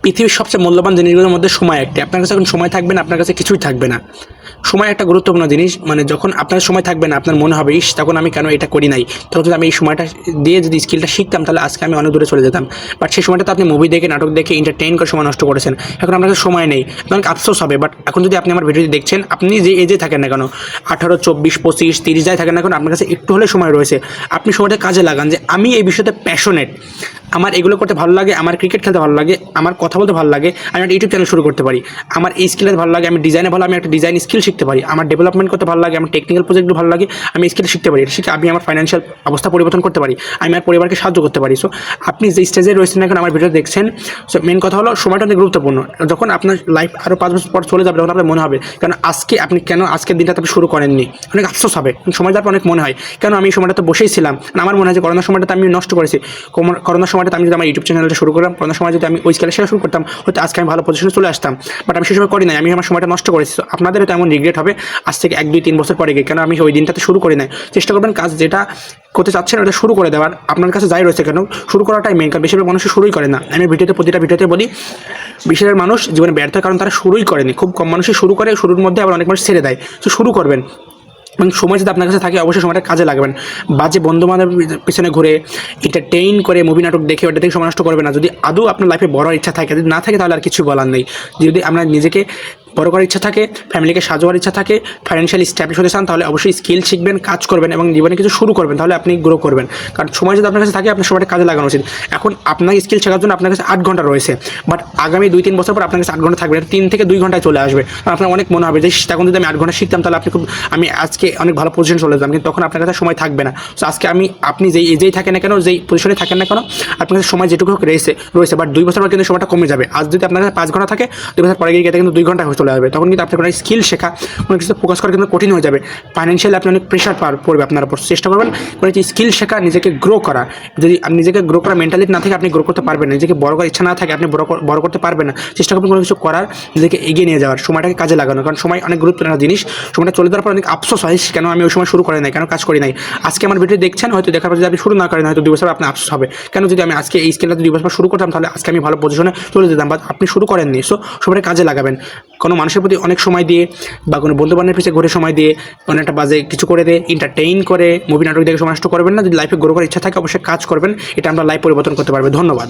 পৃথিবীর সবচেয়ে মূল্যবান জিনিসগুলোর মধ্যে সময় একটি। আপনার কাছে যখন সময় থাকবে না, আপনার কাছে কিছুই থাকবে না। সময় একটা গুরুত্বপূর্ণ জিনিস। মানে যখন আপনার সময় থাকবে না, আপনার মনে হবে ইস তখন আমি কেন এটা করি নাই, তখন যদি আমি এই সময়টা দিয়ে যদি স্কিলটা শিখতাম তাহলে আজকে আমি অনেক দূরে চলে যেতাম। বাট সেই সময়টা তো আপনি মুভি দেখে, নাটক দেখে, এন্টারটেইন করে সময় নষ্ট করেছেন। এখন আপনার কাছে সময় নেই, অনেক আফসোস হবে। বাট এখন যদি আপনি আমার ভিডিওটি দেখছেন, আপনি যে এজে থাকেন না কেন, 18, 24, 25, 30 যাই থাকেন না কেন, আপনার কাছে একটু হলে সময় রয়েছে। আপনি সময়টা কাজে লাগান যে আমি এই বিষয়তে প্যাশনেট, আমার এগুলো করতে ভালো লাগে, আমার ক্রিকেট খেলতে ভালো লাগে, আমার কথা বলতে ভালো লাগে, আমি একটা ইউটিউব চ্যানেল শুরু করতে পারি। আমার এই স্কিলের ভালো লাগে, আমি ডিজাইনে ভালো, আমি একটা ডিজাইন স্কিল শিখতে পারি। আমার ডেভেলপমেন্ট করতে ভালো লাগে, আমার টেকনিক্যাল প্রজেক্টগুলো ভালো লাগে, আমি স্কিল শিখতে পারি। এটা শিখে আমি আমার ফাইন্যান্সিয়াল অবস্থা পরিবর্তন করতে পারি, আমি আমার পরিবারকে সাহায্য করতে পারি। সো আপনি যে স্টেজে রয়েছেন এখন আমার ভিডিও দেখছেন, সো মেন কথা হলো সময়টা অনেক গুরুত্বপূর্ণ। যখন আপনার লাইফ আরও 5 বছর পর চলে যাবে, তখন আপনার মনে হবে কেন আজকে আপনি কেন আজকের দিনটা আপনি শুরু করেননি, অনেক আফসোস হবে। সময় যাওয়ার পর অনেক মনে হয় কেন আমি এই সময়টা তো বসেই ছিলাম। আমার মনে হয় যে করোনার সময়টা আমি নষ্ট করেছি। করোনার সময়টা আমি যদি আমার ইউটিউব চ্যানেলটা শুরু করলাম, করোনার সময় যদি আমি ওই স্কেলে শেখা শুরু করতাম, হয়তো আজকে আমি ভালো পজিশনে চলে আসতাম। বাট আমি সেই সময় করি নাই, আমি আমার সময়টা নষ্ট করেছি। তো আপনাদেরও তো এমন রিগ্রেট হবে আজ থেকে 1, 2, 3 বছর পরে গিয়ে কেন আমি ওই দিনটাতে শুরু করি নাই। চেষ্টা করবেন কাজ যেটা করতে চাচ্ছেন ওটা শুরু করে দেওয়ার। আপনার কাছে যাই রয়েছে কেন শুরু করাটাই মেন, কারণ বেশিরভাগ মানুষ শুরুই করে না। আমি প্রতিটা ভিডিওতে বলি বেশিরভাগ মানুষ জীবনে ব্যর্থ কারণ তারা শুরুই করেনি। খুব কম মানুষই শুরু করে, শুরুর মধ্যে আবার অনেক মানুষ ছেড়ে দেয়। তো শুরু করবেন এবং সময় যদি আপনার কাছে থাকে অবশ্যই সময়টা কাজে লাগাবেন। বাজে বন্ধু বান্ধবের পিছনে ঘুরে এন্টারটেইন করে মুভি নাটক দেখে ওটা থেকে সময় নষ্ট করবে না। যদি আদৌ আপনার লাইফে বড় ইচ্ছা থাকে, যদি না থাকে তাহলে আর কিছু বলার নেই। যদি আপনার নিজেকে বড় করার ইচ্ছা থাকে, ফ্যামিলিকে সাহায্য করার ইচ্ছা থাকে, ফাইন্যান্সিয়ালি স্ট্যাবলিশ হতে চান, তাহলে অবশ্যই স্কিল শিখবেন, কাজ করবেন এবং জীবনে কিছু শুরু করবেন, তাহলে আপনি গ্রো করবেন। কারণ সময় যদি আপনার কাছে থাকে আপনার সময়টা কাজে লাগানো উচিত। এখন আপনার স্কিল শেখার জন্য আপনার কাছে 8 ঘন্টা রয়েছে, বাট আগামী 2-3 বছর পর আপনার কাছে 8 ঘন্টা থাকবে, 3 থেকে 2 ঘন্টায় চলে আসবে। আপনার অনেক মনে হবে যে তখন যদি আমি 8 ঘন্টা শিখতাম তাহলে আমি আজকে অনেক ভালো পজিশন চলে যেতাম, কিন্তু তখন আপনার কাছে সময় থাকবে না। সো আজকে আপনি যেই এজেই থাকেন না কেন, যেই পজিশনে থাকেন না কেন, আপনার কাছে সময় যেটুকু রয়েছে বাট 2 বছর পর কিন্তু সময়টা কমে যাবে। আজ যদি আপনার কাছে 5 ঘন্টা থাকে, 2 বছর পরে গিয়ে কিন্তু 2 ঘন্টা হয়ে চলে আসবে। তখন কিন্তু আপনার কোনো স্কিল শেখা, কোনো কিছু ফোকাস করা কিন্তু কঠিন হয়ে যাবে। ফাইন্যান্সিয়ালি আপনি অনেক প্রেশার পড়বে আপনার উপর। চেষ্টা করবেন কোনো কিছু স্কিল শেখা, নিজেকে গ্রো করা। যদি আপনি নিজেকে গ্রো করা মেন্টালিটি না থাকে আপনি গ্রো করতে পারবেন না। নিজেকে বড় করার ইচ্ছা না থাকে আপনি বড় করতে পারবেন না। চেষ্টা করবেন কোনো কিছু করার, নিজেকে এগিয়ে নিয়ে যাওয়ার, সময়টাকে কাজে লাগানো। কারণ সময় অনেক গুরুত্বপূর্ণ জিনিস। সময়টা চলে যাওয়ার পর অনেক আফসোস হয় কেন আমি ওই সময় শুরু করি নাই, কেন কাজ করি নাই। আজকে আমার ভিডিও দেখছেন, হয়তো দেখার পর যদি আপনি শুরু না করেন, হয়তো 2 বছর আপনার আফসোস হবে কেন যদি আমি আজকে এই স্কিলটা 2 বছর শুরু করতাম তাহলে আজকে আমি ভালো পজিশনে চলে যেতাম। বাট আপনি শুরু করেননি। সো সময়টা কাজে লাগাবেন। কোনো মানুষের প্রতি অনেক সময় দিয়ে বা কোনো বন্ধু বান্ধবের পিছিয়ে ঘুরে সময় দিয়ে অনেকটা বাজে কিছু করে এন্টারটেইন করে মুভি নাটক দেখে সময় নষ্ট করবেন না। যদি লাইফে গ্রো করার ইচ্ছা থাকে অবশ্যই কাজ করবেন, এটা আমরা লাইফ পরিবর্তন করতে পারবে। ধন্যবাদ।